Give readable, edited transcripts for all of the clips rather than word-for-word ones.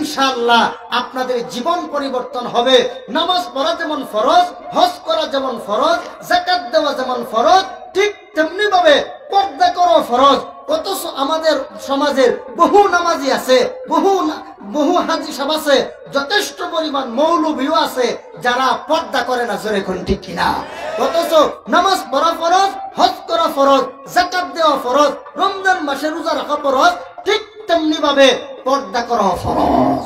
ইনশাআল্লাহ আপনাদের জীবন পরিবর্তন হবে। নামাজ পড়া যেমন ফরজ, হজ করা যেমন ফরজ, যাকাত দেওয়া যেমন ফরজ, ঠিক তেমনি ভাবে পর্দা করা ফরজ। অথচ আমাদের সমাজের বহু নামাজি আছে, বহু হাজি সাহেব আছে, যথেষ্ট পরিমাণ মৌলবীও আছে যারা পর্দা করে না। জোরে কোন ঠিক কিনা? অথচ নামাজ পড়া ফরজ, হজ করা ফরজ, যাকাত দেওয়া ফরজ, রমজান মাসে রোজা রাখা ফরজ, ঠিক তেমনি ভাবে পর্দা করা ফরজ।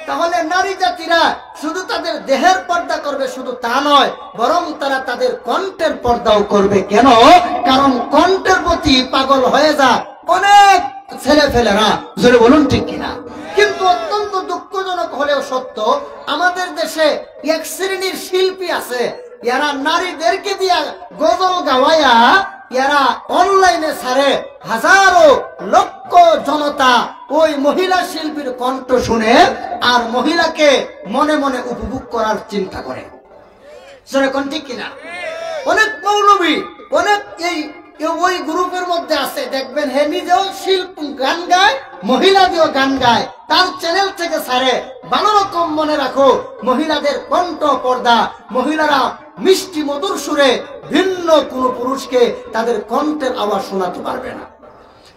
তাহলে নারী জাতিরা শুধু তাদের দেহের পর্দা করবে শুধু তা নয়, বরং তারা তাদের কণ্ঠের পর্দাও করবে। কেন? কারণ কণ্ঠের প্রতি পাগল হয়ে যা অনেক ছেলে ফেলেরা। জোরে বলুন ঠিক কিনা? কিন্তু অত্যন্ত দুঃখজনক হলেও সত্য, আমাদের দেশে এক শ্রেণীর শিল্পী আছে, এরা নারীদেরকে দিয়া গজল গাওয়াইয়া এরা অনলাইনে ছাড়ে। হাজারো লক্ষ জনতা ওই মহিলা শিল্পীর কণ্ঠ শুনে আর মহিলাকে মনে মনে উপভোগ করার চিন্তা করে। সেরকম ঠিক কিনা? অনেক মৌলবী অনেক ওই গ্রুপের মধ্যে আছে, দেখবেন হে নিজেও শিল্প গান গায়, মহিলা দিয়েও গান গায়, তার চ্যানেল থেকে ছাড়ে। ভালো রকম মনে রাখো, মহিলাদের কণ্ঠ পর্দা, মহিলারা মিষ্টি মধুর সুরে ভিন্ন কোন পুরুষকে তাদের কণ্ঠের আওয়াজ শোনাতে পারবে না।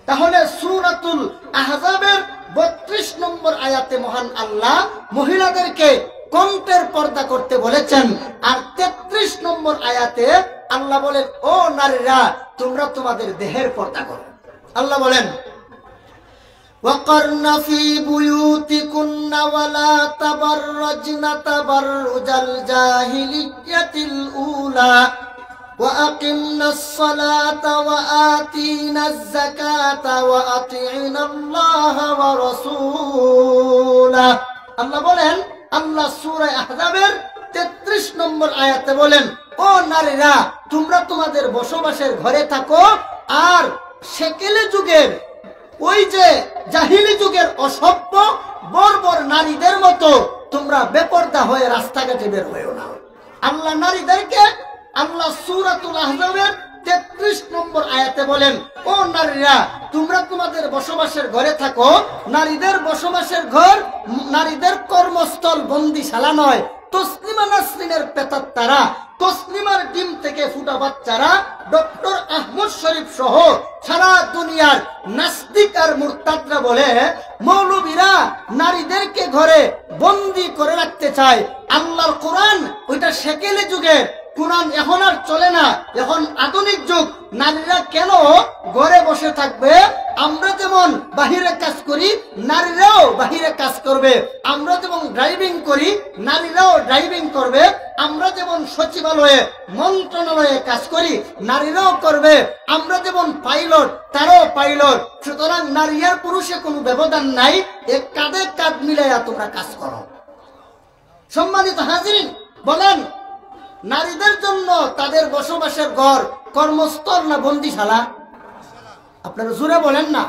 তাহলে সূরাতুল আহজাবের 32 নম্বর আয়াতে মহান আল্লাহ মহিলাদেরকে কণ্ঠের পর্দা করতে বলেছেন। আর 33 নম্বর আয়াতে আল্লাহ বলেন, ও নারীরা তোমরা তোমাদের দেহের পর্দা করো। আল্লাহ বলেন, وَقَرْنَ فِي بُيُوتِكُنَّ وَلَا تَبَرَّجْنَ تَبَرُّجَ الْجَاهِلِيَّةِ الْأُولَى وَأَقِمْنَ الصَّلَاةَ وَآتِينَ الزَّكَاةَ وَأَطِعْنَ اللَّهَ وَرَسُولَهُ। আল্লাহ বলেন, আল্লাহ সূরা আহজাবের 33 নম্বর আয়াতে বলেন, ও নারীরা তোমরা তোমাদের বসবাসের ঘরে থাকো আর সেকেলে যুগের ওই যে জাহিলি যুগের অসভ্য বর্বর নারীদের মতো তোমরা বেপরদা হয়ে রাস্তাঘাটে বের হয়েও না। আল্লাহ নারীদেরকে আল্লাহ সূরাতুল আহজাবের 33 নম্বর আয়াতে বলেন, ও নারীরা তোমরা তোমাদের বসবাসের ঘরে থাকো। নারীদের বসবাসের ঘর নারীদের কর্মস্থল বন্দিশালা নয়। তসলিমা নাসরিনের পেতার তারা, তসলিমার ডিম থেকে ফুটা বাচ্চারা, ডক্টর আহমদ শরীফ সহ সারা দুনিয়ার নাস্তিক আর মুরতাদরা বলে মৌলবীরা নারীদেরকে ঘরে বন্দি করে রাখতে চায়। আল্লাহর কোরআন ওইটা সেকেলে যুগের কোরআন, এখন আর চলে না, এখন আধুনিক যুগ। নারীরা কেন ঘরে বসে থাকবে? আমরা যেমন বাহিরে কাজ করি নারীরাও বাহিরে কাজ করবে। আমরা যেমন ড্রাইভিং করি নারীরাও ড্রাইভিং করবে। আমরা যেমন সচিবালয়ে মন্ত্রণালয়ে কাজ করি নারীরাও করবে। আমরা যেমন পাইলট তারাও পাইলট। সুতরাং নারী আর পুরুষে কোনো ব্যবধান নাই, এক কাঁধে কাঁধ মিলাইয়া তোমরা কাজ করো। সম্মানিত হাজিরিন, বলেন নারীদের জন্য তাদের বসবাসের ঘর কর্মস্থল না বন্দিশালা? আপনারা জোরে বলেন না।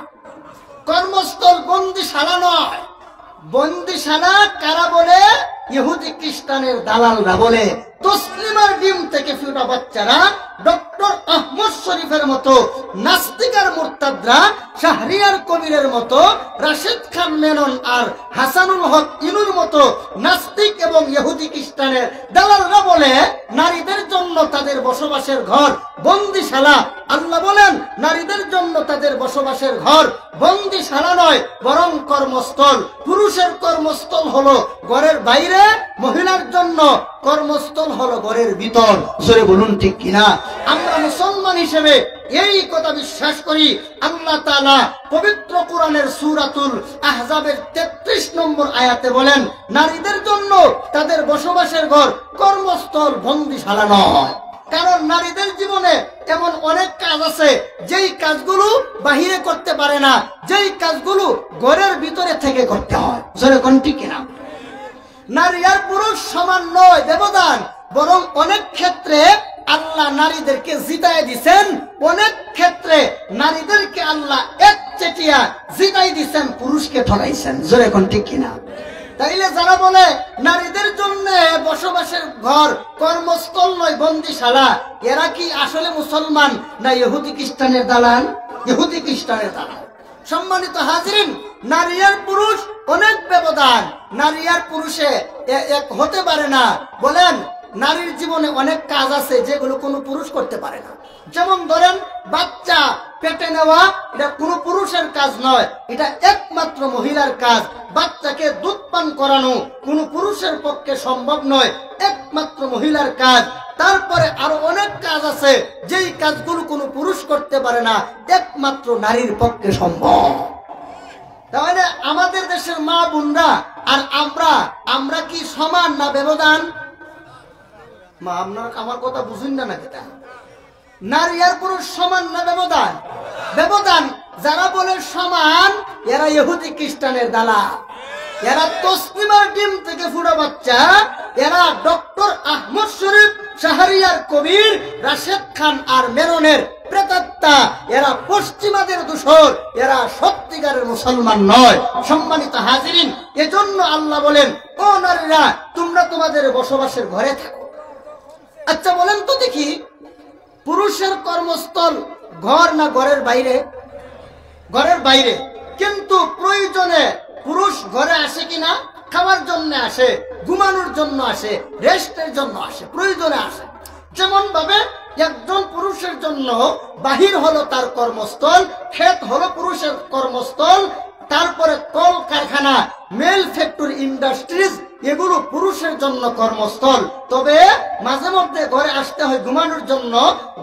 কর্মস্থল বন্দিশালা নয়। বন্দিশালা কারা বলে? ইহুদি খ্রিস্টানের দালালরা বলে। তসলিমার ডিম থেকে ফুটা বাচ্চারা, ডক্টর আহমদ শরীফের মতো নাস্তিকার মুরতাদরা, শাহরিয়ার কবিরের মতো, রাশেদ খান মেনন আর হাসানুল হক ইনুর মতো নাস্তিক এবং ইহুদি খ্রিস্টানের দালালরা বলে নারীদের জন্য তাদের বসবাসের ঘর বন্দিশালা। আল্লাহ বলেন নারীদের জন্য তাদের বসবাসের ঘর বন্দিশালা নয়, বরং কর্মস্থল। পুরুষের কর্মস্থল হলো ঘরের বাইরে, মহিলার জন্য কর্মস্থল হলো ঘরের ভিতর। জোরে বলুন ঠিক কিনা? আমরা মুসলমান হিসেবে এই কথা বিশ্বাস করি। আল্লাহ তাআলা পবিত্র কোরআনের সূরাতুল আহজাবের 33 নম্বর আয়াতে বলেন নারীদের জন্য তাদের বসবাসের ঘর কর্মস্থল বন্দিশালা নয়। কারণ নারীদের জীবনে এমন অনেক কাজ আছে যেই কাজগুলো বাহিরে করতে পারে না, যেই কাজগুলো ঘরের ভিতরে থেকে করতে হয়। জোরে কোন ঠিক কিনা? নারী আর পুরুষ সমান নয়, ব্যবধান। বরং অনেক ক্ষেত্রে আল্লাহ নারীদেরকে জিতাই দিচ্ছেন, অনেক ক্ষেত্রে নারীদেরকে আল্লাহ একচেটিয়া জিতাই দিচ্ছেন, পুরুষকে ঠকাইছেন। জোরে কোন ঠিক কিনা? তাইলে যারা বলে নারীদের জন্য বসবাসের ঘর কর্মস্থল নয় বন্দিশালা, এরা কি আসলে মুসলমান না ইহুদি খ্রিস্টানের দালাল? ইহুদি খ্রিস্টানের দালাল। সম্মানিত হাজিরিন, নারী আর পুরুষ অনেক ব্যবধান। নারী আর পুরুষে এক হতে পারে না। বলেন, নারীর জীবনে অনেক কাজ আছে যেগুলো কোনো পুরুষ করতে পারে না। যেমন ধরেন, বাচ্চা পেটে নেওয়া, এটা কোনো পুরুষের কাজ নয়, এটা একমাত্র মহিলার কাজ। বাচ্চাকে দুধ পান করানো কোনো পুরুষের পক্ষে সম্ভব নয়, একমাত্র মহিলার কাজ। তারপরে আরো অনেক কাজ আছে যেই কাজগুলো কোনো পুরুষ করতে পারে না, একমাত্র নারীর পক্ষে সম্ভব। তাহলে আমাদের দেশের মা বোনরা আর আমরা কি সমান না ব্যবধান? মা, আপনার আমার কথা বুঝুন না নাকি? নারী আর পুরুষ সমান না ব্যবধান? ব্যবধান। যারা বলে সমান, এরা ইহুদি খ্রিস্টানের দালাল। এরা তসলিমার ডিম থেকে ফুটা বাচ্চা। এরা ডক্টর আহমদ শরীফ, শাহরিয়ার কবির, রাশেদ খান আর মেননের প্রেতাত্মা। এরা পশ্চিমাদের দূষর, এরা সত্যিকারের মুসলমান নয়। সম্মানিত হাজিরিন, এজন্য আল্লাহ বলেন, ও নারীরা, তোমরা তোমাদের বসবাসের ঘরে থাকো। আচ্ছা বলেন তো দেখি, পুরুষের কর্মস্থল ঘর না ঘরের বাইরে? ঘরের বাইরে। কিন্তু প্রয়োজনে পুরুষ ঘরে আসে কিনা? খাওয়ার জন্য আসে, ঘুমানোর জন্য আসে, রেস্টের জন্য আসে, প্রয়োজনে আসে। যেমন ভাবে একজন পুরুষের জন্য বাহির হলো তার কর্মস্থল, ক্ষেত হলো পুরুষের কর্মস্থল, তারপরে কল কারখানা, মেল ফ্যাক্টরি, ইন্ডাস্ট্রিজ, এগুলো পুরুষের জন্য কর্মস্থল। তবে মাঝে মধ্যে ঘরে আসতে হয় ঘুমানোর জন্য,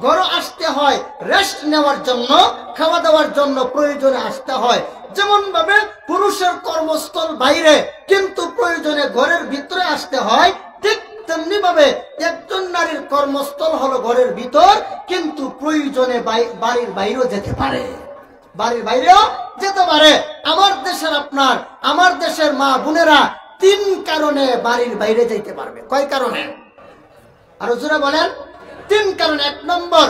ঘরে আসতে হয় রেস্ট নেওয়ার জন্য, খাওয়া দাওয়ার জন্য প্রয়োজনে আসতে হয়। যেমন ভাবে পুরুষের কর্মস্থল বাইরে, কিন্তু প্রয়োজনে ঘরের ভিতরে আসতে হয়, ঠিক তেমনি ভাবে একজন নারীর কর্মস্থল হলো ঘরের ভিতর, কিন্তু প্রয়োজনে বাড়ির বাইরেও যেতে পারে, বাড়ির বাইরেও যেতে পারে। আমার দেশের মা বোনেরা 3 কারণে বাড়ির বাইরে যাইতে পারবে। কয় কারণে? আরো জোরে বলেন। 3 কারণে। 1 নম্বর,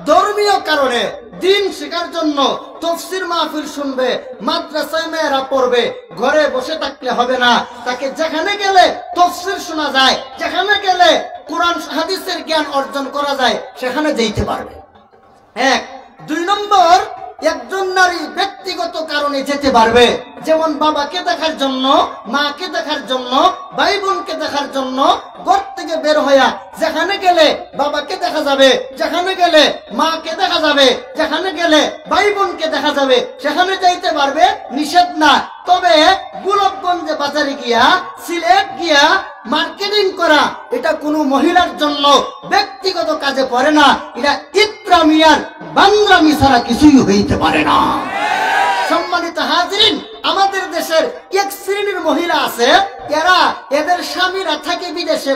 ধর্মীয় কারণে, দিন শেখার জন্য, তাফসীর মাহফিল শুনবে, মাদ্রাসায় মেয়েরা পড়বে। ঘরে বসে থাকলে হবে না, তাকে যেখানে গেলে তাফসীর শোনা যায়, যেখানে গেলে কোরআন হাদিসের জ্ঞান অর্জন করা যায়, সেখানে যেতে পারবে। 1। 2 নম্বর, একজন নারী ব্যক্তিগত কারণে যেতে পারবে। যেমন বাবাকে দেখার জন্য, মাকে দেখার জন্য, ভাই বোনকে দেখার জন্য ঘর থেকে বের হইয়া যেখানে গেলে বাবাকে দেখা যাবে, যেখানে গেলে মাকে দেখা যাবে, যেখানে গেলে ভাই বোনকে দেখা যাবে, সেখানে যাইতে পারবে, নিষেধ না। তবে গোলাপগঞ্জে বাজারে গিয়া, সিলেট গিয়া মার্কেটিং করা, এটা কোনো মহিলার জন্য ব্যক্তিগত কাজে পড়ে না। এটা ইত্রামিয়ার বান্দ্রামি ছাড়া কিছুই হইতে পারে না। সম্মানিত হাজিরিন, আমাদের দেশের এক শ্রেণীর মহিলা আছে, এদের স্বামীরা থাকে বিদেশে,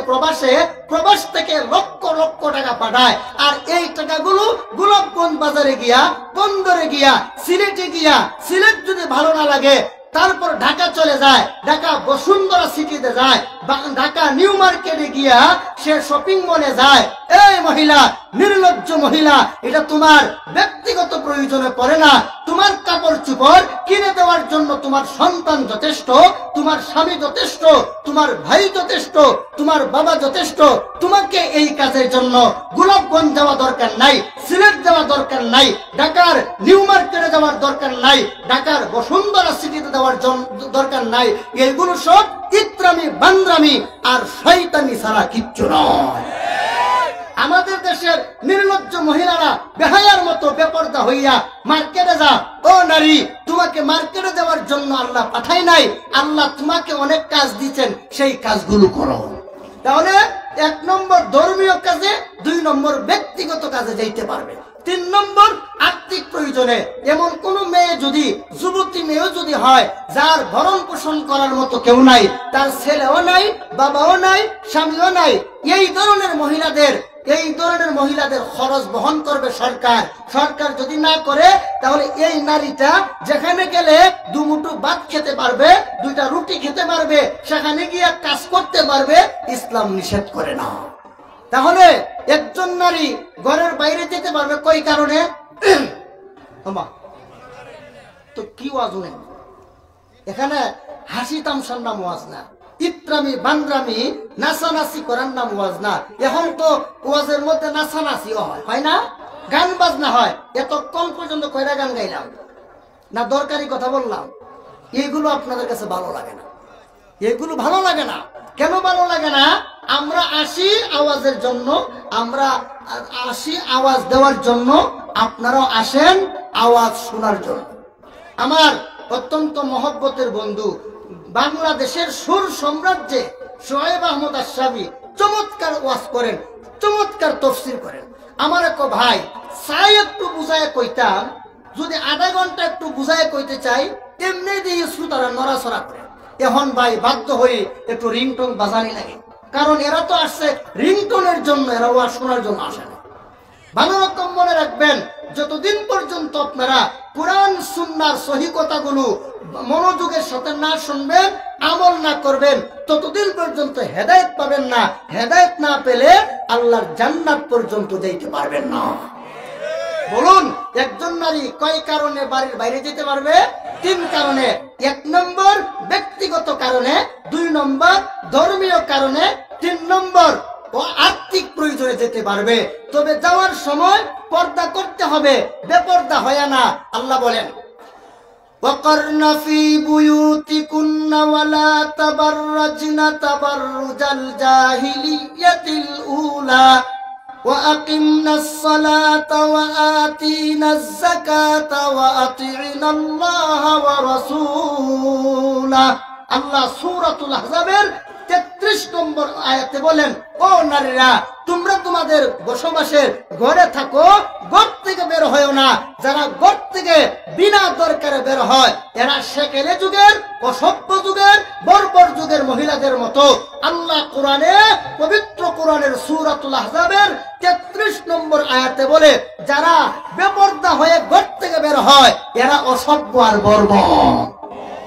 প্রবাস থেকে লক্ষ লক্ষ টাকা পাঠায়। আর এই টাকাগুলো গোলাপগঞ্জ বাজারে গিয়া, বন্দরে গিয়া, সিলেটে গিয়া, সিলেট যদি ভালো না লাগে তারপর ঢাকা চলে যায়, ঢাকা বসুন্ধরা সিটিতে যায়, ঢাকা নিউ মার্কেটে গিয়া সে শপিং মলে যায়। এই মহিলা, নির্লজ্জ মহিলা, এটা তোমার ব্যক্তিগত প্রয়োজনে পড়ে না। তোমার কাপড় চোপড় কিনে দেওয়ার জন্য তোমার সন্তান যথেষ্ট, তোমার স্বামী যথেষ্ট, তোমার ভাই যথেষ্ট, তোমার বাবা যথেষ্ট। তোমাকে এই কাজের জন্য গোলাপগঞ্জ যাওয়া দরকার নাই, সিলেট যাওয়া দরকার নাই, ঢাকার নিউ মার্কেটে যাওয়ার দরকার নাই, ঢাকার বসুন্ধরা সিটিতে যাওয়ার দরকার নাই। এইগুলো সব ইত্রামি, বান্দ্রামি আর শয়তানি ছাড়া কিচ্ছু নয়। আমাদের দেশের নির্লজ্জ মহিলারা বেহায়ার মতো বেপরদা হইয়া মার্কেটে যা। ও নারী, তোমাকে মার্কেটে যাওয়ার জন্য আল্লাহ পাঠাই নাই, আল্লাহ তোমাকে অনেক কাজ দিচ্ছেন, সেই কাজগুলো করো। তাহলে 1 নম্বর ধর্মীয় কাজে, 2 নম্বর ব্যক্তিগত কাজে যাইতে পারবে। 3 নম্বর আর্থিক প্রয়োজনে। এমন কোন মেয়ে যদি, যুবতী মেয়েও যদি হয় যার ভরণ পোষণ করার মতো কেউ নাই, তার ছেলেও নাই, বাবাও নাই, স্বামীও নাই, এই ধরনের মহিলাদের খরচ বহন করবে সরকার। সরকার যদি না করে, তাহলে এই নারীটা যেখানে গেলে দুমুঠো ভাত খেতে পারবে, 2টা রুটি খেতে পারবে, সেখানে গিয়ে কাজ করতে পারবে, ইসলাম নিষেধ করে না। তাহলে একজন নারী ঘরের বাইরে যেতে পারবে কই কারণে? তো কি ওয়াজ নেই এখানে? হাসি তামসার নাম ওয়াজ না, ইত্রামি বান্দ্রামি নাচানাচি করার নাম ওয়াজ না। এখন তো ওয়াজের মধ্যে নাচানাচিও হয় না, গান বাজনা হয়। এতক্ষণ পর্যন্ত কয়টা গান গাইলাম না? দরকারি কথা বললাম। এগুলো আপনাদের কাছে ভালো লাগে না, এগুলো ভালো লাগে না। কেন ভালো লাগে না? আমরা আসি আওয়াজের জন্য, আমরা আসি আওয়াজ দেওয়ার জন্য, আপনারাও আসেন আওয়াজ শোনার জন্য। আমার অত্যন্ত মহব্বতের বন্ধু বাংলাদেশের সুর সম্রাজ্যে শোয়েব আহমদ আশরাফি চমৎকার ওয়াজ করেন, চমৎকার তাফসীর করেন। আমার এক ভাই চাই একটু বুঝায় কইতাম, যদি আধা ঘন্টা একটু বুঝায় কইতে চাই এমনি দিয়ে শ্রোতারা নড়াচড়া করে। এখন ভাই বাধ্য হয়ে একটু রিংটোন বাজানি লাগে, কারণ এরা তো আসছে রিংটোনের জন্য, এরা ওয়াজ শোনার জন্য আসে না। ভালো রকম মনে রাখবেন, যতদিন পর্যন্ত আপনারা কোরআন সুন্নাহর সহি কথাগুলো মনোযোগের সাথে না শুনবেন, আমল না করবেন, ততদিন পর্যন্ত হেদায়েত পাবেন না। হেদায়েত না পেলে আল্লাহর জান্নাত পর্যন্ত যেতে পারবেন না। বলুন, একজন নারী কয় কারণে বাড়ির বাইরে যেতে পারবে? 3 কারণে। 1 নম্বর ব্যক্তিগত কারণে, 2 নম্বর ধর্মীয় কারণে, 3 নম্বর ও আর্থিক প্রয়োজনে যেতে পারবে। তবে যাওয়ার সময় পর্দা করতে হবে, বেপর্দা হয় না। আল্লাহ বলেন, وَقَرْنَ فِي بُيُوتِكُنَّ وَلَا تَبَرَّجْنَ تَبَرُّجَ الْجَاهِلِيَّةِ الْأُولَى وَأَقِمْنَ الصَّلَاةَ وَآتِينَ الزَّكَاةَ وَأَطِعْنَ اللَّهَ وَرَسُولَهُ। আল্লাহ সূরাতুল আহজাবের 33 নম্বর আয়াতে বলেন, ও নারীরা, তোমরা তোমাদের বসবাসের ঘরে থাকো, ঘর থেকে বের হয়ো না। যারা ঘর থেকে বিনা দরকারে বের হয় এরা সেকেলে যুগের, অসভ্য যুগের, বর্বর যুগের মহিলাদের মতো। আল্লাহ কোরআনে, পবিত্র কোরআনের সূরাতুল আহজাবের 33 নম্বর আয়াতে বলে, যারা বেপরদা হয়ে ঘর থেকে বের হয় এরা অসভ্য আর বর্বর।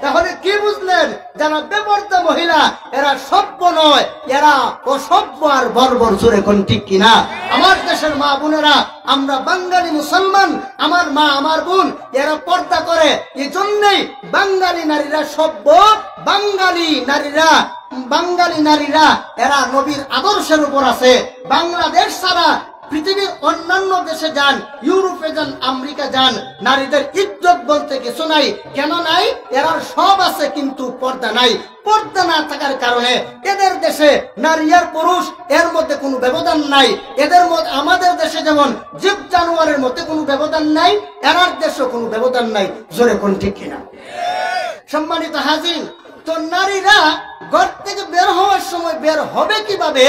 তাহলে কি বুঝলেন? যারা বেপরদা মহিলা এরা সভ্য নয়, এরা অসভ্য আর বর্বর। জোরে কোন ঠিক কিনা? আমার দেশের মা বোনেরা, আমরা বাঙালি মুসলমান, আমার মা আমার বোন এরা পর্দা করে, এই জন্যই বাঙালি নারীরা সভ্য। বাঙালি নারীরা এরা নবীর আদর্শের উপর আছে। বাংলাদেশ ছাড়া পৃথিবীর অন্যান্য দেশে যান, ইউরোপে যান, আমেরিকা যান, নারীদের ইজ্জত বলতে কিছু নাই। কেন নাই? এরা সব আছে কিন্তু পর্দা নাই। পর্দা না থাকার কারণে এদের দেশে নারী আর পুরুষ এর মধ্যে কোনো ব্যবধান নাই। এদের মধ্যে, আমাদের দেশে যেমন জীব জানোয়ারের মধ্যে কোনো ব্যবধান নাই, এরার দেশে কোনো ব্যবধান নাই। জোরে কোন ঠিক কিনা? সম্মানিত হাজির, তো নারীরা ঘর থেকে বের হওয়ার সময় বের হবে কিভাবে,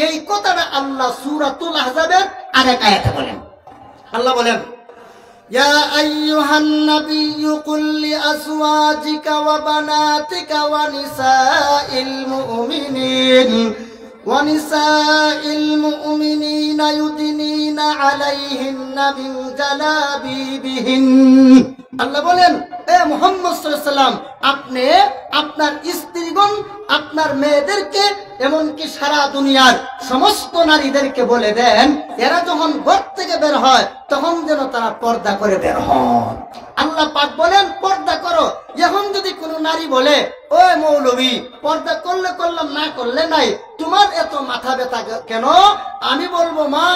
এই কথাটা আল্লাহ সূরাতুল আহজাবের আরেক আয়াতে বলেন। আল্লাহ বলেন, ইয়া আইয়ুহান নাবিয়্যু কুল লিআজওয়াজিকা ওয়া বানাতিকা ওয়া নিসাইল মুমিনিনা ইউদিনিনা আলাইহিন্না মিন জালাবিবিহিন। আল্লাহ বলেন, এ মুহাম্মদ সাল্লাল্লাহু আলাইহি ওয়াসাল্লাম, আপনি আপনার স্ত্রীগণ, আপনার মেয়েদেরকে, এমনকি সারা দুনিয়ার সমস্ত নারীদেরকে বলে দেন, এরা যখন ঘর থেকে বের হয় তখন যেন তারা পর্দা করে বের হয়। আল্লাহ পাক বলেন, পর্দা করো। এখন যদি কোনো নারী বলে, ওই মৌলবী, পর্দা করলে করলাম, না করলে নাই, তোমার এত মাথা ব্যথা কেন? আমি বলবো, মা,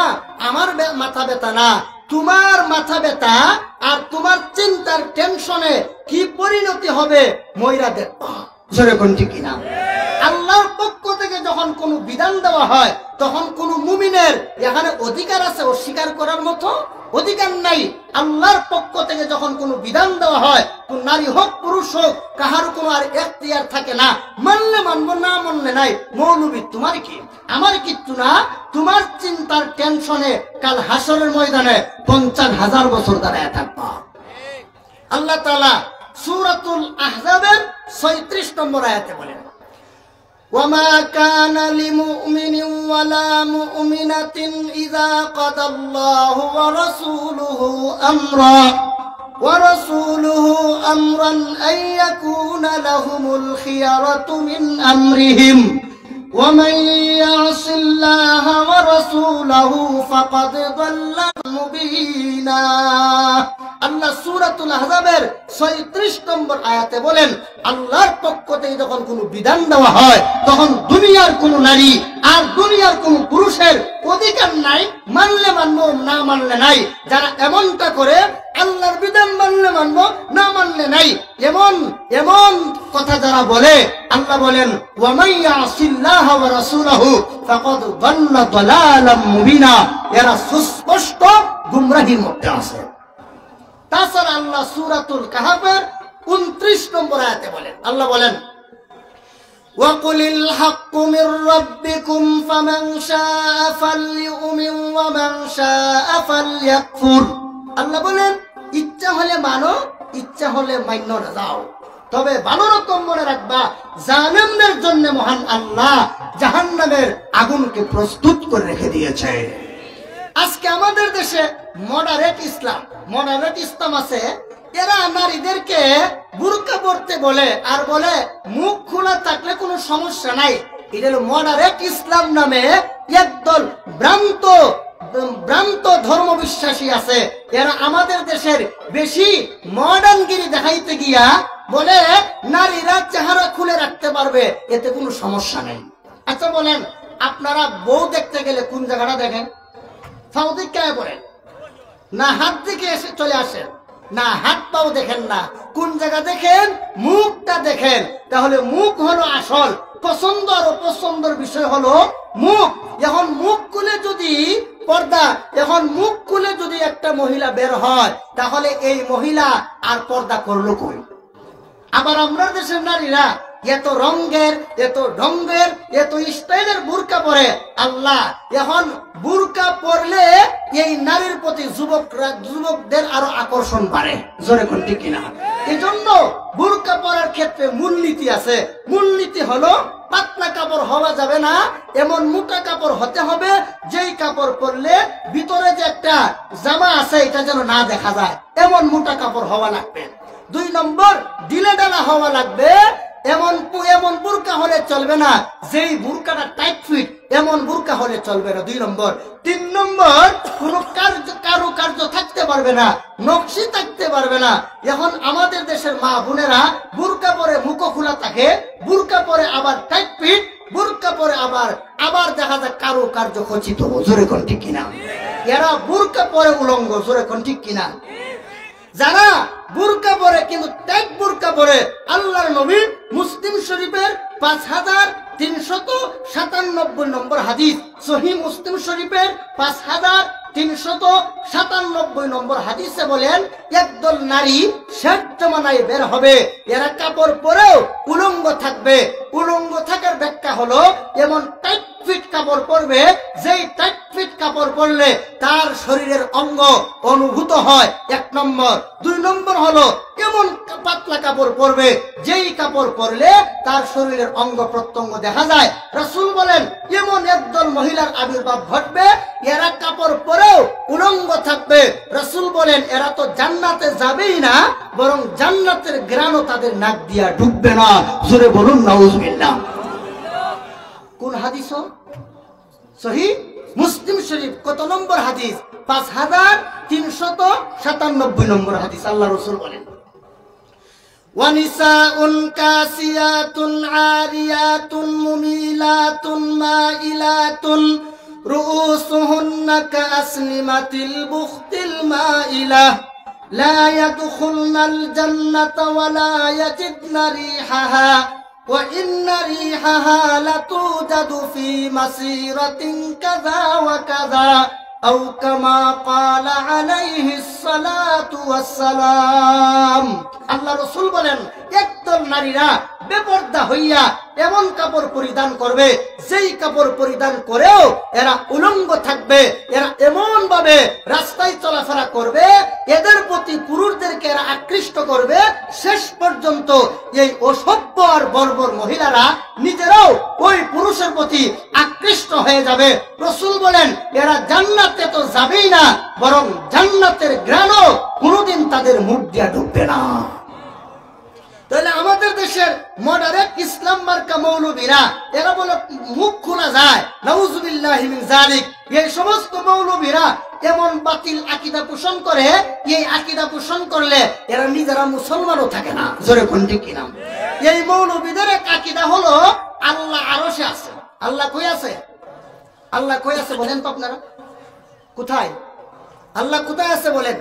আমার মাথা ব্যথা না, তোমার মাথা ব্যথা আর তোমার চিন্তার টেনশনে কি পরিণতি হবে ময়রা দেখবা। জোরে কোন ঠিক কিনা? আল্লাহর পক্ষ থেকে যখন কোন বিধান দেওয়া হয় তখন কোন মুমিনের এখানে অধিকার আছে অস্বীকার করার মতো? অধিকার নাই। আল্লাহর পক্ষ থেকে যখন কোন বিধান দেওয়া হয়, কোন নারী হোক পুরুষ হোক, কাহার কোনো আর এখতিয়ার থাকে না, মানলে মানবো, না মানলে নাই। মৌলবী, তোমার কি, আমার কিচ্ছু না, তোমার চিন্তার টেনশনে কাল হাসরের ময়দানে 50,000 বছর দাঁড়ায় থাকবা। আল্লাহ তাআলা সূরাতুল আহজাবের 36 নম্বর আয়াতে বলেন, وَمَا كَانَ لِمُؤْمِنٍ وَلَا مُؤْمِنَةٍ إِذَا قَضَى اللَّهُ وَرَسُولُهُ أَمْرًا أَن يَكُونَ لَهُمُ الْخِيَرَةُ مِنْ أَمْرِهِمْ وَمَن يَعْصِ اللَّهَ وَرَسُولَهُ فَقَدْ ضَلَّ مُبِينًا। আল্লাহ সূরাতুল আহজাবের 36 নম্বর আয়াতে বলেন, আল্লাহর পক্ষ থেকে যখন কোনো বিধান দেওয়া হয় তখন দুনিয়ার কোনো নারী আর দুনিয়ার কোনো পুরুষের অধিকার নাই, মানলে মানবো না মানলে নাই। যারা এমনটা করে আল্লাহর বিধান মানলে মানবো না মানলে নাই, এমন এমন কথা যারা বলে, আল্লাহ বলেন ওয়া মান ইয়াসিল্লাহা ওয়া রাসূলাহু ফাকাদ দাল্লা দালালাম মুবিনা, এরা সুস্পষ্ট গুমরাহির মধ্যে আছে। তাছাড়া আল্লাহ সূরাতুল কাহফের 29 নম্বর আয়াতে বলেন, আল্লাহ বলেন وَقُلِ الْحَقُّ مِنْ رَبِّكُمْ فَمَنْ شَاءَ فَلْيُؤْمِنْ وَمَنْ شَاءَ فَلْيَكْفُرْ। আল্লাহ বলেন ইচ্ছা হলে মানো, ইচ্ছা হলে মান্য না যাও, তবে ভালো রকম মনে রাখবা জালেমদের জন্য মহান আল্লাহ জাহান্নামের আগুনকে প্রস্তুত করে রেখে দিয়েছে। আজকে আমাদের দেশে মডারেট ইসলাম আছে, এরা নারীদেরকে বুরকা পরতে বলে আর বলে মুখ খোলা থাকলে কোনো সমস্যা নাই। এটা হলো মডারেট ইসলাম নামে একদল ভ্রান্ত ধর্ম বিশ্বাসী আছে। এরা আমাদের দেশের বেশি মডার্নগিরি দেখাইতে গিয়া বলে নারীরা চেহারা খুলে রাখতে পারবে, এতে কোনো সমস্যা নেই। আচ্ছা বলেন, আপনারা বউ দেখতে গেলে কোন জায়গাটা দেখেন? ফাউদিকায় পড়েন না, হাত দিকে এসে চলে আসেন না, হাত পাও দেখেন না, কোন জায়গা দেখেন? মুখটা দেখেন। তাহলে মুখ হলো আসল, পছন্দ আর অপছন্দের বিষয় হলো মুখ। এখন মুখ খুলে যদি পর্দা, এখন মুখ খুলে যদি একটা মহিলা বের হয়, তাহলে এই মহিলা আর পর্দা করলো কই? আবার আমরা দেশের নারীরা এত রঙের, এত ঢঙ্গের, এত স্টাইলের বুরকা পরে। আল্লাহ এখন বুরকা পরলে এই নারীর প্রতি যুবকদের আরো আকর্ষণ বাড়ে, জোরে কোন ঠিক কিনা? এই জন্য বুরকা পরার ক্ষেত্রে মূলনীতি আছে। মূলনীতি হলো পাতলা কাপড় হওয়া যাবে না, এমন মোটা কাপড় হতে হবে যেই কাপড় পরলে ভিতরে যে একটা জামা আছে এটা যেন না দেখা যায়, এমন মোটা কাপড় হওয়া লাগবে। 2 নম্বর, ঢিলে ঢালা হওয়া লাগবে। এমন বুরকা হলে চলবে না যেই বুরকাটা টাইট ফিট, এমন বুরকা হলে চলবে না। 2 নম্বর। 3 নম্বর, কোন কারুকার্য থাকতে পারবে না, নকশি থাকতে পারবে না। এখন আমাদের দেশের মা বোনেরা বুরকা পরে মুখ খোলা থাকে, বুরকা পরে আবার টাইট ফিট, বুরকা পরে আবার দেখা যায় কারুকার্য খচিত, জোরে কোন ঠিক কিনা? এরা বুরকা পরে উলঙ্গ, জোরে কোন ঠিক কিনা? যারা বুরকা পরে কিন্তু টাইট বুরকা পরে, আল্লাহর নবী মুসলিম শরীফের 5397 নম্বর হাদিস, সহিহ মুসলিম শরীফের 5397 নম্বর হাদিসে বলেন একদল নারী শেষ জমানায় বের হবে, এরা কাপড় পরেও উলঙ্গ থাকবে। উলঙ্গ থাকার ব্যাখ্যা হলো এমন টাইট ফিট কাপড় পরবে যেই টাইট ফিট কাপড় পরলে তার শরীরের অঙ্গ অনুভূত হয়, 1 নম্বর। 2 নম্বর হলো এমন পাতলা কাপড় পরবে যেই কাপড় পরলে তার শরীরের অঙ্গ প্রত্যঙ্গ দেখা যায়। রাসূল বলেন এমন একদল মহিলার আবির্ভাব ঘটবে, এরা কাপড় পরেও উলঙ্গ থাকবে। রাসূল বলেন এরা তো জান্নাতে যাবেই না, বরং জান্নাতের ঘ্রাণও তাদের নাক দিয়া ঢুকবে না, জোরে বলুন নাউজুবিল্লাহ। কোন হাদিস? সহিহ মুসলিম শরীফ কত নম্বর হাদিস? 5397 নম্বর হাদিস। আল্লাহ রাসূল বলেন ওয়ানিসাউন কাসিয়াতুন আরিয়াতুন মুমিলাতুন মাইলাতুন রুউসুহুন্না কাসনিমাতিল বুখতিল মাইলা লা ইয়াদখুলনাল জান্নাতা ওয়া লা ইয়াজিদনা রিহাহা ওয়া ইন্না রিহাহা লাতুজাদু ফি মাসিরাতিন কাযা ওয়া কাযা আও কামা ক্বালা আলাইহিস সালাতু ওয়াস সালাম। আল্লাহ রাসূল বলেন একদল নারীরা বেপরদা হইয়া এমন কাপড় পরিধান করবে যেই কাপড় পরিধান করেও এরা উলঙ্গ থাকবে। এরা এমন ভাবে রাস্তায় চলাফেরা করবে, এদের প্রতি পুরুষদেরকে এরা আকৃষ্ট করবে, শেষ পর্যন্ত এই অসভ্য আর বর্বর মহিলারা নিজেরাও ওই পুরুষের প্রতি আকৃষ্ট হয়ে যাবে। রাসূল বলেন এরা জান্নাতে তো যাবেই না, বরং জান্নাতের ঘ্রাণও কোনোদিন তাদের মুখ দিয়া ঢুকবে না। তাহলে আমাদের দেশের মডারেট ইসলাম মার্কা মৌলবীরা এরা বলে মুখ খোলা যায়, নাউজুবিল্লাহি মিন যালিক। এই সমস্ত মৌলবীরা এমন বাতিল আকীদা পোষণ করে, এই আকীদা পোষণ করলে এরা নিজেরা মুসলমানও থাকে না, জোরে কোন ঠিক কিনা? এই মৌলবীদের এক আকীদা হলো আল্লাহ আরশে আছে। আল্লাহ কই আছে? আল্লাহ কই আছে বলেন তো আপনারা? কোথায় আল্লাহ কোথায় আছে বলেন?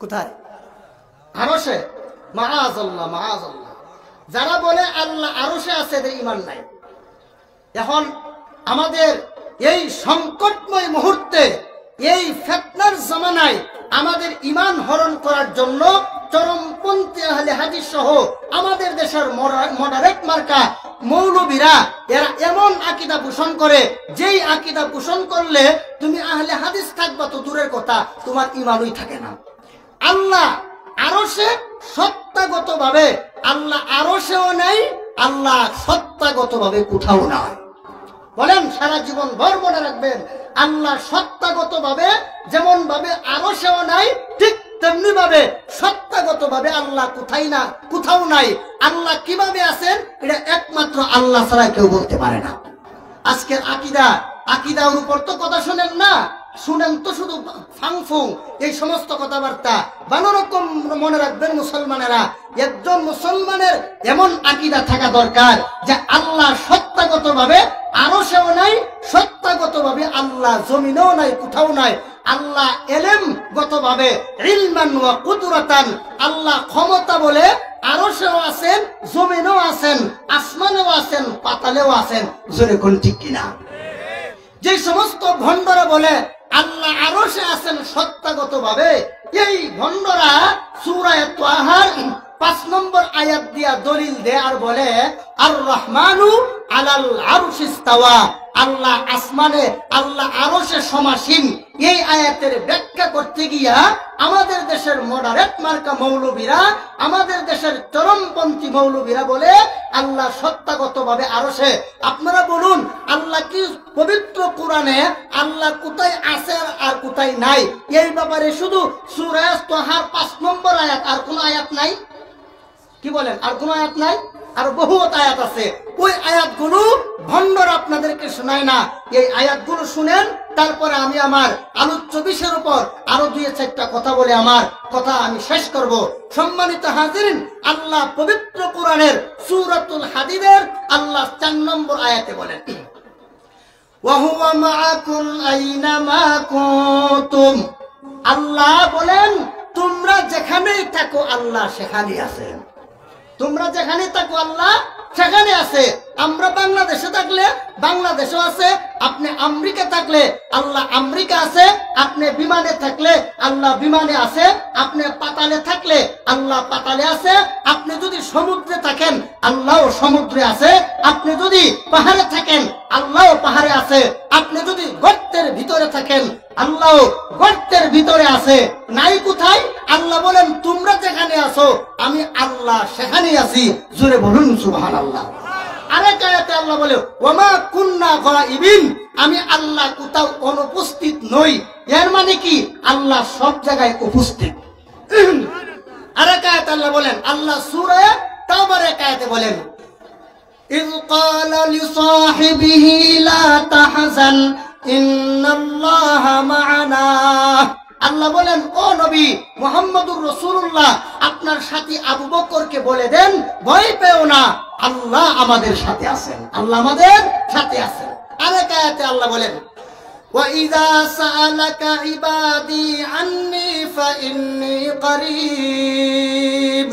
কোথায়? আরশে? মাআযাল্লাহ, মাআযাল্লাহ। যারা বলে আল্লাহ আরশে আছে এদের ঈমান নাই। এখন আমাদের এই সংকটময় মুহূর্তে, এই ফিতনার জামানায় আমাদের ঈমান হরণ করার জন্য চরমপন্থী আহলে হাদিস সহ আমাদের দেশের মডারেট মার্কা মৌলবীরা এরা এমন আকীদা পোষণ করে, যেই আকীদা পোষণ করলে তুমি আহলে হাদিস থাকবা তো দূরের কথা, তোমার ঈমানই থাকে না। আল্লাহ আরশে সত্তাগতভাবে, আল্লাহ আরশেও নাই, আল্লাহ সত্তাগতভাবে কোথাও নাই। বলেন, সারা জীবন ভর মনে রাখবেন, আল্লাহ সত্তাগতভাবে যেমন ভাবে আরশেও নাই, ঠিক তেমনি ভাবে সত্তাগতভাবে আল্লাহ কোথাও নাই। আল্লাহ কিভাবে আছেন এটা একমাত্র আল্লাহ ছাড়া কেউ বলতে পারে না। আজকের আকীদার উপর তো কথা শুনেন না, শুনেন তো শুধু ফাংফুং এই সমস্ত কথাবার্তা। ভালো রকম মনে রাখবেন মুসলমানেরা, একজন মুসলমানের এমন আকীদা থাকা দরকার যে আল্লাহ সত্তাগতভাবে আরশেও নাই, সত্তাগতভাবে আল্লাহ জমিনেও নাই, কোথাও নাই। আল্লাহ এলেমগতভাবে ইলমান ওয়া কুদরাতান, আল্লাহ ক্ষমতা বলে আরশেও আছেন, জমিনেও আছেন, আসমানেও আছেন, পাতালেও আছেন। জোরে কোন ঠিক কিনা? যে সমস্ত ভণ্ডরা বলে আল্লাহ আরশে আছেন সত্তাগতভাবে, এই ভণ্ডরা সূরা তাহার 5 নম্বর আয়াত দিয়া দলিল দেয় আর বলে আর রহমানু আলাল আরশি ইস্তাওয়া, আল্লাহ আসমানে, আল্লাহ আরশে সমাসীন। এই আয়াতের ব্যাখ্যা করতে গিয়া আমাদের দেশের মডারেট মার্কা মৌলবীরা, আমাদের দেশের চরমপন্থী মৌলবীরা বলে আল্লাহ সত্তাগতভাবে আরশে। আপনারা বলুন, আল্লাহ কি পবিত্র কোরআনে আল্লাহ কোথায় আছে আর কোথায় নাই এই ব্যাপারে শুধু সূরা তাহার 5 নম্বর আয়াত, আর কোন আয়াত নাই? কি বলেন, আর কোন আয়াত নাই? আর বহুত আয়াত আছে। ওই আয়াতগুলো ভণ্ডরা আপনাদেরকে শোনায় না। এই আয়াতগুলো শুনেন, তারপরে আমি আমার আলোচ্য বিষয়ের উপর আরো 2-4টা কথা বলে আমার কথা আমি শেষ করব। সম্মানিত হাজিরিন, আল্লাহ পবিত্র কোরআনের সূরাতুল হাদীদের আল্লাহ 4 নম্বর আয়াতে বলেন ওয়া হুয়া মাআকুম আইনামা কুনতুম। আল্লাহ বলেন তোমরা যেখানেই থাকো আল্লাহ সেখানেই আছেন। তোমরা যেখানে থাকো আল্লাহ সেখানে আছে। আমরা বাংলাদেশে থাকলে বাংলাদেশও আছে, আপনি আমেরিকা থাকলে আল্লাহ আমেরিকা আছে, আপনি বিমানে থাকলে আল্লাহ বিমানে আছে, আপনি পাতালে থাকলে আল্লাহ পাতালে আছে, আপনি যদি সমুদ্রে থাকেন আল্লাহও সমুদ্রে আছে, আপনি যদি পাহাড়ে থাকেন আল্লাহও পাহাড়ে আছে, আপনি যদি গর্তের ভিতরে থাকেন আল্লাহ গর্তের ভিতরে আছে। নাই কোথায়? আল্লাহ বলেন তোমরা যেখানে আছো আমি আল্লাহ সেখানেই আছি। জোরে বলুন সুবহানাল্লাহ। আরেক আয়াতে আল্লাহ বলে ওয়ামা কুন্না গায়িবিন, আমি আল্লাহ কোথাও অনুপস্থিত নই। এর মানে কি? আল্লাহ সব জায়গায় উপস্থিত। আরেক আয়াতে আল্লাহ বলেন, আল্লাহ সূরা তাওবার এক আয়াতে বলেন ইয ক্বালা লিসাহিবিহি লা তাহজান ইন্নাল্লাহা মা'ানা। আল্লাহ বলেন ও নবী মুহাম্মদুর রাসূলুল্লাহ আপনার সাথী আবু বকরকে বলে দেন ভয় পেও না, আল্লাহ আমাদের সাথে আছেন, আল্লাহ আমাদের সাথে আছেন। আরেক আয়াতে আল্লাহ বলেন ওয়া ইযা সাআলাকা ইবাদি আন্নী ফাইন্নী করিব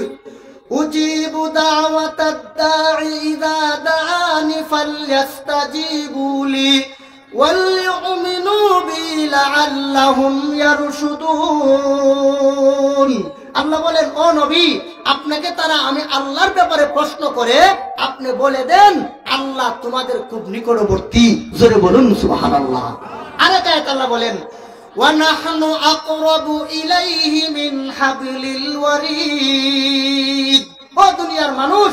উজিবু দাওয়াতাদ দাঈ ইযা দাআনি ফালইস্তাজিবু লি ওয়ালইউমিনু বি লাআল্লাহুম ইয়ারশুদুন। আল্লাহ বলেন ও নবী আপনাকে তারা আমি আল্লাহর ব্যাপারে প্রশ্ন করে আপনি বলে দেন আল্লাহ তোমাদের খুব নিকটবর্তী। জোরে বলুন সুবহানাল্লাহ। আরেক আয়াত আল্লাহ বলেন ওয়া নাহনু আকরাবু ইলাইহি মিন হাবলিল ওয়ারিদ। ও দুনিয়ার মানুষ,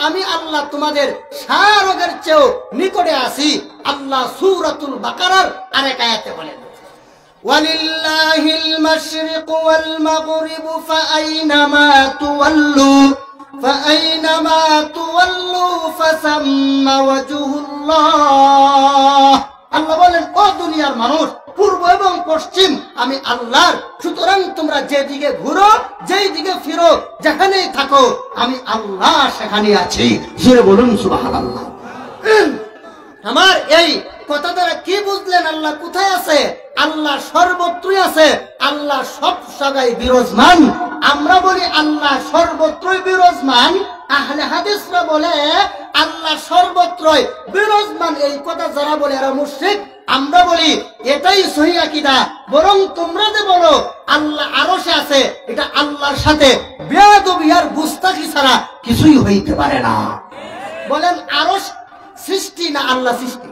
আমি আল্লাহ তোমাদের সারগের চেয়েও নিকটে আছি। আল্লাহ সূরাতুল বাকারার আরেক আয়াতে বলেন ওয়ালিল্লাহিল মাশরিকু ওয়াল মাগরিবু ফাআইনামা তুওয়াল্লু ফাসাম্মা ওয়াজহুল্লাহ। আল্লাহ বলেন ও দুনিয়ার মানুষ, পূর্ব এবং পশ্চিম আমি আল্লাহর, সুতরাং তোমরা যেদিকে ঘুরো যেই দিকে ফিরো যেখানেই থাকো আমি আল্লাহ সেখানে আছি। জোরে বলুন সুবহানাল্লাহ। আমার এই কথা দ্বারা কি বুঝলেন? আল্লাহ কোথায় আছে? আল্লাহ সর্বত্রই আছে। আল্লাহ সব জায়গায় বিরাজমান। আমরা বলি আল্লাহ সর্বত্রই বিরাজমান, আহলে হাদিসরা বলে আল্লাহ সর্বত্রই বিরাজমান। এই কথা যারা বলে এরা মুশরিক। আমরা বলি এটাই সহিহ আকীদা। বরং তোমরা যে বলো আল্লাহ আরশে আছে, এটা আল্লাহর সাথে বেয়াদবি আর গুস্তাখি ছাড়া কিছুই হইতে পারে না। বলেন আরশ সৃষ্টি না আল্লাহ সৃষ্টি?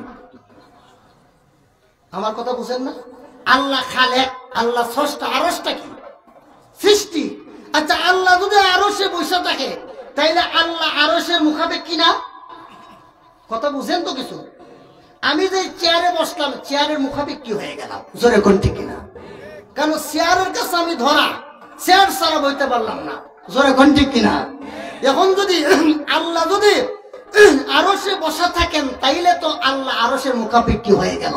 আমার কথা বুঝেন না? আল্লাহ খালেক, আল্লাহ স্রষ্টা, আরশটা কি? সৃষ্টি। আচ্ছা, আল্লাহ যদি আরশে বসে থাকে তাইলে আল্লাহ আরশের মুখাপেক্ষী না? কথা বুঝেন তো কিছু? আমি যে চেয়ারে বসলাম, চেয়ারের মুখাপেক্ষী হয়ে গেলাম, জোরে কোন ঠিক কিনা? কারণ চেয়ারের কাছে আমি ধরা, চেয়ার ছাড়া বইতে পারলাম না, জোরে কোন ঠিক কিনা? এখন যদি আল্লাহ যদি আরশে বসা থাকেন তাইলে তো আল্লাহ আরশের মুখাপেক্ষী হয়ে গেল।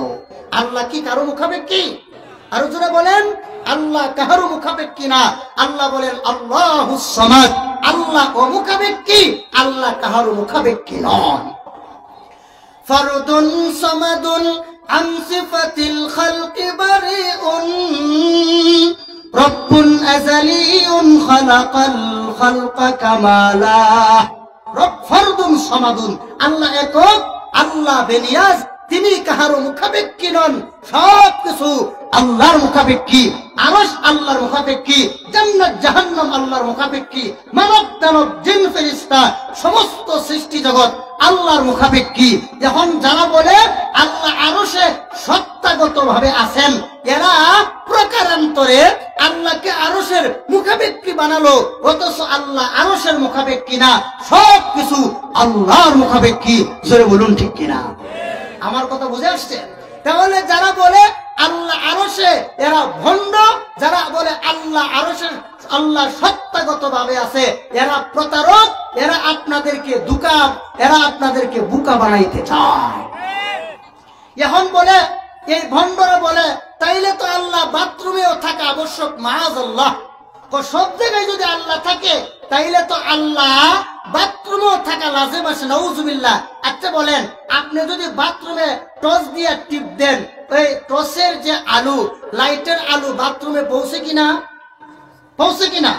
আল্লাহ কি কারো মুখাপেক্ষী? আরো জোরে বলেন, আল্লাহ কাহারো মুখাপেক্ষী না। আল্লাহ বলেন আল্লাহুস সামাদ, আল্লাহ অমুখাপেক্ষী, আল্লাহ কাহারো মুখাপেক্ষী নন। ফারদুন সামাদুন আন সিফাতিল খালকি বারিউন, রব্বুন আযালিয়ুন খালাকাল খালকা কামালা। রব ফারদুন সামাদুন, আল্লাহ একক, আল্লাহ বেনিয়াজ, তিনি কাহারো মুখাপেক্ষী নন। সবকিছু আল্লাহর মুখাপেক্ষী। আরশ আল্লাহর মুখাপেক্ষী, জান্নাত জাহান্নাম আল্লাহর মুখাপেক্ষী, মানব দানব জিন ফেরেশতা সমস্ত সৃষ্টি জগৎ আল্লাহর মুখাপেক্ষী। এখন যারা বলে আল্লাহ আরশে সত্তাগত ভাবে আছেন, এরা প্রকারান্তরে আল্লাহকে আরশের মুখাপেক্ষী বানালো, অথচ আল্লাহ আরশের মুখাপেক্ষী না, সবকিছু আল্লাহর মুখাপেক্ষী। জোরে বলুন ঠিক কিনা? আমার কথা বুঝে আসছে? তাহলে যারা বলে আল্লাহ আরশে, এরা ভণ্ড। যারা বলে আল্লাহ আরশের, আল্লাহ সত্তাগত ভাবে আছে, এরা প্রতারক। এরা আপনাদেরকে ধোঁকা, এরা আপনাদেরকে বোকা বানাইতে চায়। এখন বলে এই ভণ্ডরা বলে তাইলে তো আল্লাহ বাথরুমেও থাকা আবশ্যক, মাআযাল্লাহ। সব জায়গায় যদি আল্লাহ থাকে তাইলে তো আল্লাহ বাথরুমেও থাকা লাজিম আছে, নাউজুবিল্লাহ। আচ্ছা বলেন, আপনি যদি বাথরুমে টর্চ দিয়ে টিপ দেন, ওই টর্চের যে আলো, লাইটের আলো বাথরুমে পৌঁছে কিনা? পৌঁছে কিনা?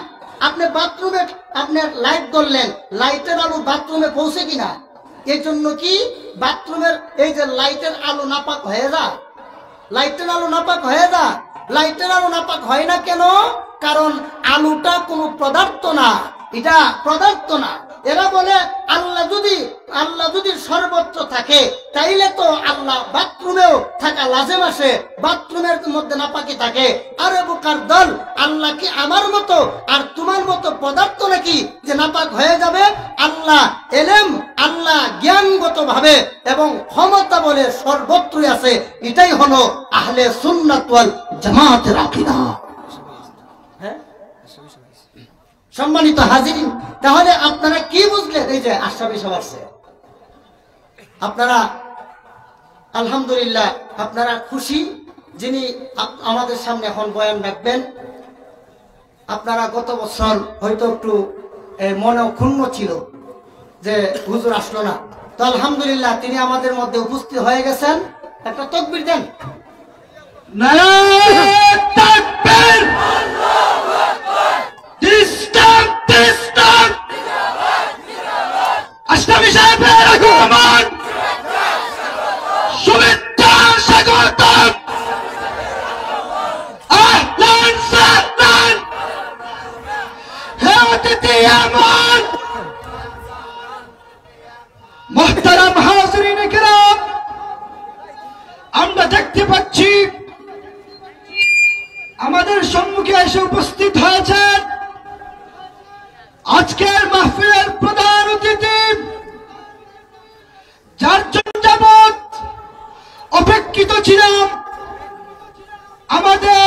আপনি বাথরুমে আপনি লাইট ধরলেন, লাইটের আলো বাথরুমে পৌঁছে কিনা? এই জন্য কি বাথরুমের এই যে লাইটের আলো নাপাক হয়ে যায়? লাইটের আলো নাপাক হয়ে যায়। লাইটের আলো নাপাক হয় না কেন? কারণ আলোটা কোনো পদার্থ না, এটা পদার্থ না। এরা বলে আল্লাহ যদি সর্বত্র থাকে তাইলে তো আল্লাহ বাথরুমেও থাকা লাজিম আসে, বাথরুমের মধ্যে নাপাকি থাকে। আরে বোকার দল, আল্লাহ কি আমার মতো আর তোমার মতো পদার্থ নাকি যে নাপাক হয়ে যাবে? আল্লাহ এলেম, আল্লাহ জ্ঞানগত ভাবে এবং ক্ষমতা বলে সর্বত্রই আছে। এটাই হলো আহলে সুন্নাত ওয়াল জামাতের আকীদা। সম্মানিত হাজিরিন, তাহলে আপনারা কি বুঝলেন? এই যে আশরাফি সাহেব আসছে, আপনারা আলহামদুলিল্লাহ আপনারা খুশি যিনি আমাদের সামনে এখন বয়ান রাখবেন। আপনারা গত বছর হয়তো একটু মনে ক্ষুণ্ণ ছিল যে হুজুর আসলো না, তো আলহামদুলিল্লাহ তিনি আমাদের মধ্যে উপস্থিত হয়ে গেছেন। একটা তাকবীর দেন। নারায়ে তাকবীর, আশরাফি সাহেবের আগমন, শুভেচ্ছা স্বাগতম, আহলান সাহলান, হে অতিথি আমার। মুহতারাম হাজিরিন কিরাম, আমরা দেখতে পাচ্ছি আমাদের সম্মুখে এসে উপস্থিত হয়েছেন আজকের মাহফিলের প্রধান অতিথি, যার জন্য যাবৎ অপেক্ষিত ছিলাম। আমাদের